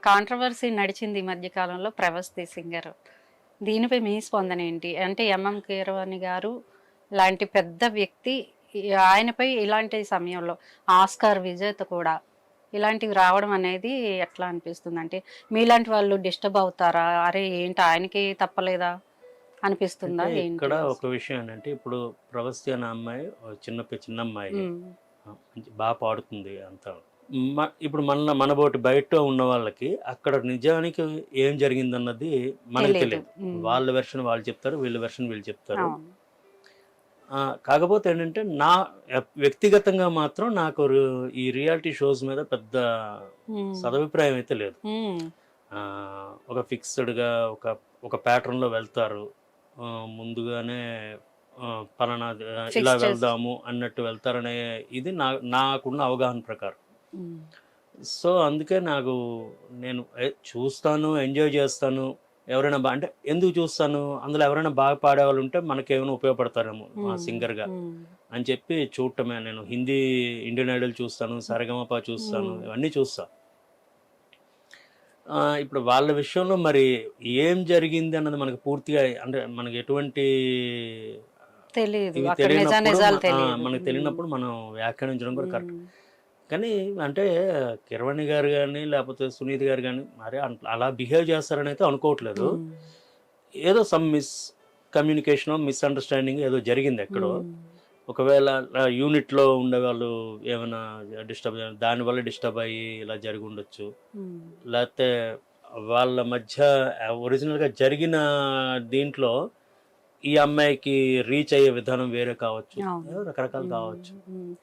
Controversy నడిచింది ఈ మధ్య కాలంలో 'ప్రవస్తి సింగర్'. దీనిపై మీ స్పందన ఏంటి? అంటే ఎంఎం కీరవాణి గారు లాంటి పెద్ద వ్యక్తి ఆయనపై ఇలాంటి సమయంలో ఆస్కార్ విజేత కూడా ఇలాంటివి రావడం అనేది ఎట్లా అనిపిస్తుంది? అంటే మీలాంటి వాళ్ళు డిస్టర్బ్ అవుతారా? అరే ఏంటి ఆయనకి తప్పలేదా అనిపిస్తుందా అంటే ఏంటి ఇక్కడ ఒక అసలు? విషయం ఏంటంటే, ఇప్పుడు 'ప్రవస్తి' అనే అమ్మాయి ఓ చిన్న అమ్మాయి. ఉమ్, మంచి పాడుతుంది అంతా. ఇప్పుడు మనబోటి బయట ఉన్న వాళ్ళకి అక్కడ నిజానికి ఏం జరిగిందన్నది మనకు తెలీదు. తెలియదు. వాళ్ళ వెర్షన్ వాళ్ళు చెప్తారు, వీళ్ళ వెర్షన్ వీళ్ళు చెప్తారు. అవును. కాకపోతే ఏంటంటే వ్యక్తిగతంగా మాత్రం నాకు ఈ రియాలిటీ షోస్ మీద పెద్ద ఉమ్, సదభిప్రాయం అయితే లేదు. ఉమ్, ఒక ఫిక్స్డ్‌గా ఒక ఒక ప్యాటర్న్‌లో వెళ్తారు. ముందుగానే పలానా ఇలా ఫిక్స్ చేసి వెళ్దాము అన్నట్టు వెళ్తారనే ఇది నాకున్న అవగాహన ప్రకారం. ఉమ్, సో, అందుకే నేను చూస్తాను, ఎంజాయ్ చేస్తాను. ఎవరైనా అంటే ఎందుకు చూస్తాను? అందులో ఎవరైనా బాగా పాడేవాళ్ళు ఉంటే మనకేమైనా ఉపయోగపడతారేమో ఉమ్, సింగర్‌గా ఉమ్, అని చెప్పి చూడటమే. నేను హిందీ ఇండియన్ ఐడల్ చూస్తాను, సరిగమప చూస్తాను, ఉమ్. ఇవన్నీ చూస్తా. ఇప్పుడు వాళ్ళ విషయంలో మరి ఏం జరిగింది అన్నది మనకు పూర్తిగా అంటే మనకు ఎటువంటి తెలీదు. ఇవి అక్కడ తెలియనప్పుడు నిజాలు తెలియదు. మనకు తెలియనప్పుడు మనం వ్యాఖ్యానించడం కూడా కరెక్ట్. హ్మ్. కానీ అంటే కిరవాణి గారు గాని, లేపోతే సునీత గారు గాని మరి అలా బిహేవ్ చేస్తారని అయితే అనుకోవట్లేదు. హ్మ్. ఏదో సమ్ కమ్యూనికేషనో, మిస్‌అండర్‌స్టాండింగ్ ఏదో జరిగింది ఎక్కడో. హ్మ్. ఒకవేళ యూనిట్‌లో ఉండేవాళ్ళు ఏమైనా దానివల్ల డిస్టర్బ్ అయ్యి ఇలా జరిగుండొచ్చు. హ్మ్. లేతే వాళ్ళ మధ్య ఒరిజినల్‌గా జరిగిన దీంట్లో ఈ అమ్మాయికి రీచ్ అయ్యే విధానం వేరే కావచ్చు. అవును. ఏదో రకరకాలు హ్మ్. కావచ్చు. హ్మ్.